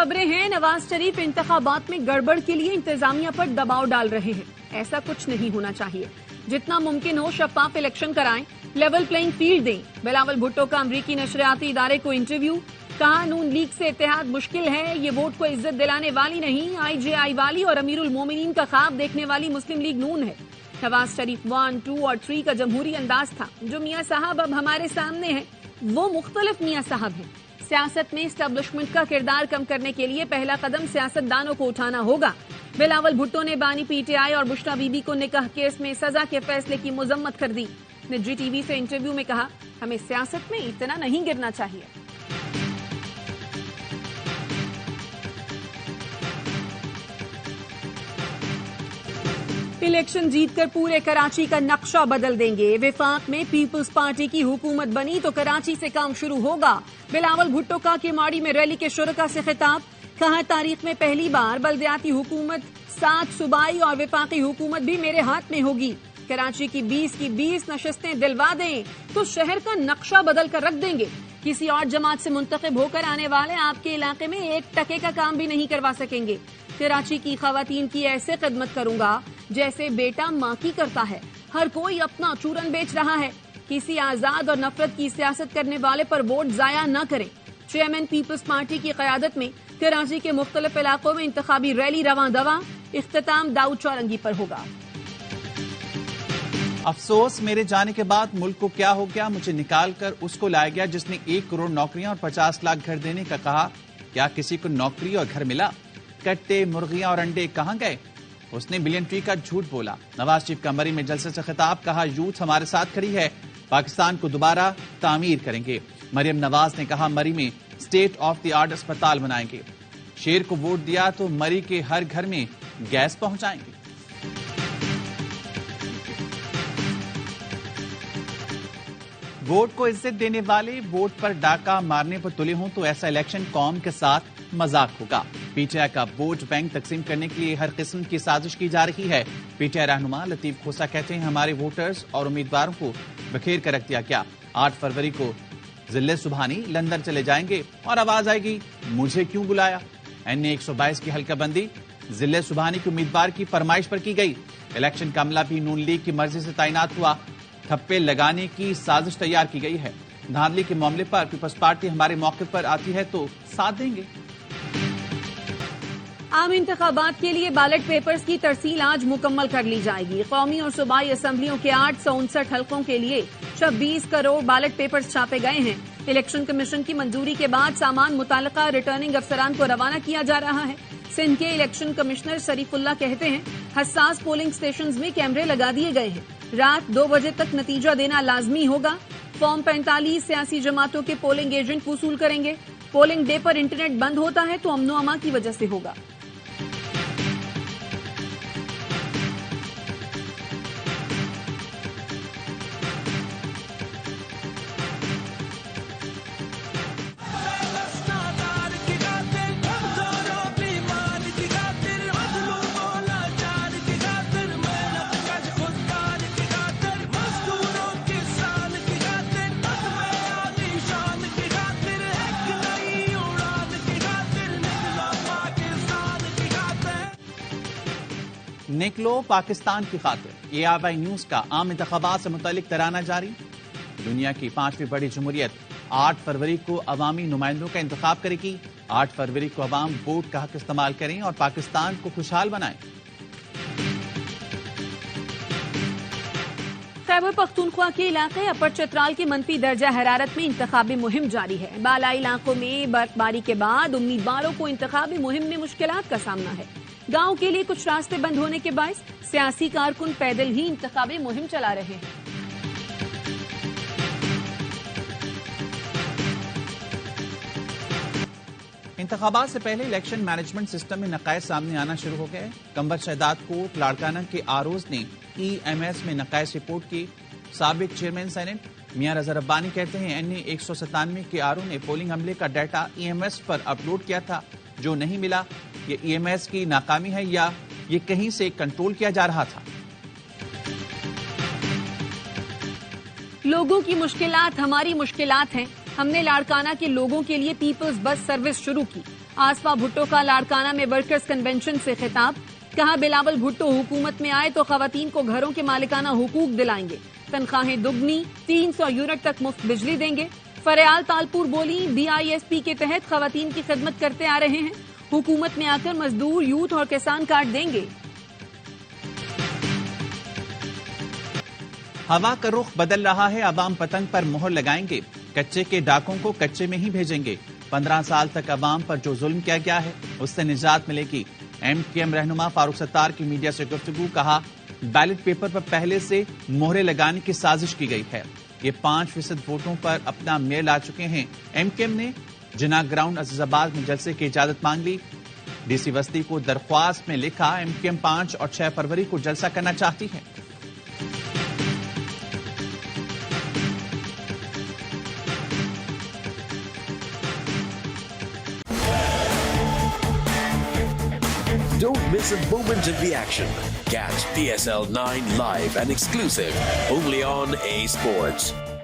खबरें हैं, नवाज शरीफ इंतखाबात में गड़बड़ के लिए इंतजामिया पर दबाव डाल रहे हैं। ऐसा कुछ नहीं होना चाहिए। जितना मुमकिन हो शफाफ इलेक्शन कराएं, लेवल प्लेइंग फील्ड दें। बिलावल भुट्टो का अमरीकी नशरियाती इदारे को इंटरव्यू। कहा नून लीग से इत्तेहाद मुश्किल है, ये वोट को इज्जत दिलाने वाली नहीं, IJI वाली और अमीरुल मोमिनीन का ख्वाब देखने वाली मुस्लिम लीग नून है। नवाज शरीफ 1, 2 और 3 का जमहूरी अंदाज था। जो मियाँ साहब अब हमारे सामने है वो मुख्तलिफ मियाँ साहब हैं। सियासत में एस्टेब्लिशमेंट का किरदार कम करने के लिए पहला कदम सियासतदानों को उठाना होगा। बिलावल भुट्टो ने बानी PTI और बुशरा बीबी को निकाह केस में सजा के फैसले की मजम्मत कर दी। निजी TV से इंटरव्यू में कहा, हमें सियासत में इतना नहीं गिरना चाहिए। इलेक्शन जीतकर पूरे कराची का नक्शा बदल देंगे। विफाक में पीपल्स पार्टी की हुकूमत बनी तो कराची से काम शुरू होगा। बिलावल भुट्टो का केमाड़ी में रैली के शुरका से खिताब। कहा तारीख में पहली बार बल्दियाती हुकूमत 7 सूबाई और विफाकी हुकूमत भी मेरे हाथ में होगी। कराची की 20 की 20 नशस्तें दिलवा दें तो शहर का नक्शा बदल कर रख देंगे। किसी और जमात से मुंतखब होकर आने वाले आपके इलाके में 1 टके का काम भी नहीं करवा सकेंगे। कराची की खवातीन की ऐसे खिदमत करूंगा जैसे बेटा माँ की करता है। हर कोई अपना चूरन बेच रहा है। किसी आजाद और नफरत की सियासत करने वाले पर वोट जाया न करें। चेयरमैन पीपल्स पार्टी की क़यादत में कराची के मुख्तलिफ इलाकों में इंतखाबी रैली रवां दवा। इख्तिताम दाऊद चौरंगी पर होगा। अफसोस मेरे जाने के बाद मुल्क को क्या हो गया, मुझे निकाल कर उसको लाया गया जिसने 1 करोड़ नौकरियां और 50 लाख घर देने का कहा। क्या किसी को नौकरी और घर मिला? कट्टे, मुर्गियां और अंडे कहां गए? उसने बिलियन ट्री का झूठ बोला। नवाज शरीफ का मरी में जलसे से खिताब। कहा यूथ हमारे साथ खड़ी है, पाकिस्तान को दोबारा तामीर करेंगे। मरियम नवाज ने कहा मरी में स्टेट ऑफ द आर्ट अस्पताल बनाएंगे। शेर को वोट दिया तो मरी के हर घर में गैस पहुंचाएंगे। वोट को इज्जत देने वाले वोट पर डाका मारने पर तुले हों तो ऐसा इलेक्शन कौम के साथ मजाक होगा। PTI का वोट बैंक तकसीम करने के लिए हर किस्म की साजिश की जा रही है। PTI रहनुमा लतीफ खोसा कहते हैं हमारे वोटर्स और उम्मीदवारों को बखेर कर रख दिया गया। 8 फरवरी को जिले सुबहानी लंदन चले जाएंगे और आवाज आएगी मुझे क्यों बुलाया। NA 122 की हल्काबंदी जिले सुबहानी के उम्मीदवार की फरमाइश पर की गई। इलेक्शन का अमला भी नून लीग की मर्जी से तैनात हुआ। ठप्पे लगाने की साजिश तैयार की गई है। धांधली के मामले पर पीपल्स पार्टी हमारे मौके पर आती है तो साथ देंगे। आम इंतखाबात के लिए बैलेट पेपर्स की तरसील आज मुकम्मल कर ली जाएगी। कौमी और सूबाई असम्बलियों के 859 हल्कों के लिए 26 करोड़ बैलेट पेपर्स छापे गए हैं। इलेक्शन कमीशन की मंजूरी के बाद सामान मुताल्लिका रिटर्निंग अफसरान को रवाना किया जा रहा है। सिंध के इलेक्शन कमिश्नर शरीफुल्लाह कहते हैं हसास पोलिंग स्टेशंस में कैमरे लगा दिए गए हैं। रात 2 बजे तक नतीजा देना लाजमी होगा। फॉर्म 45 सियासी जमातों के पोलिंग एजेंट वसूल करेंगे। पोलिंग डे पर इंटरनेट बंद होता है तो अमनो अमा की वजह से होगा। निकलो पाकिस्तान की खातिर। AIY न्यूज का आम इंतखाबात से मुतालिक तराना जारी। दुनिया की 5वीं बड़ी जमहूरियत 8 फरवरी को अवामी नुमाइंदों का इंतखाब करेगी। 8 फरवरी को अवाम वोट का हक इस्तेमाल करें और पाकिस्तान को खुशहाल बनाएं। खैबर पख्तूनख्वा के इलाके अपर चतराल की मनफी दर्जा हरारत में इंतखाबी मुहिम जारी है। बालाई इलाकों में बर्फबारी के बाद उम्मीदवारों को इंतखाबी मुहिम में मुश्किलात का सामना है। गांव के लिए कुछ रास्ते बंद होने के बायस सियासी कारकुन पैदल ही इंतखाबी मुहिम चला रहे हैं। इंतखाबात से पहले इलेक्शन मैनेजमेंट सिस्टम में नकायज सामने आना शुरू हो गए। कंबर शहदाद कोट लाड़काना के आरओज ने EMS में नकायज रिपोर्ट की। साबिक चेयरमैन सेनेट मियां रजा रब्बानी कहते हैं NA 197 के आरओ ने पोलिंग अमले का डाटा EMS पर अपलोड किया था जो नहीं मिला। ये EMS की नाकामी है या ये कहीं से कंट्रोल किया जा रहा था? लोगों की मुश्किलात हमारी मुश्किलात हैं। हमने लाड़काना के लोगों के लिए पीपल्स बस सर्विस शुरू की। آصفہ بھٹو کا لاڑکانہ میں ورکرز کنونشن سے خطاب، کہا بلاول بھٹو حکومت میں آئے تو خواتین کو گھروں کے مالکانہ حقوق دلائیں گے، تنخواہیں دگنی، 300 یونٹ تک مفت بجلی دیں گے۔ فریال تالپور بولی BISP کے تحت خواتین کی خدمت کرتے آ رہے ہیں، حکومت میں آ کر مزدور، یوتھ اور کسان کاٹ دیں گے۔ ہوا کا رخ بدل رہا ہے، عوام پتنگ پر مہر لگائیں گے، کچے کے ڈاکوں کو کچے میں ہی بھیجیں گے۔ 15 سال تک عوام پر جو ظلم کیا گیا ہے اس سے نجات ملے گی۔ MKM رہنما فاروق ستار کی میڈیا سے گفتگو، کہا بیلٹ پیپر پر پہلے سے مہرے لگانے کی سازش کی گئی ہے، یہ 5% ووٹوں پر اپنا میل لا چکے ہیں۔ MKM نے جناح گراؤنڈ عزیز آباد میں جلسے کی اجازت مانگ لی۔ DC وسطی کو درخواست میں لکھا MKM 5 اور 6 فروری کو جلسہ کرنا چاہتی ہے۔ Don't miss a moment of the action. Catch PSL 9 live and exclusive only on A Sports.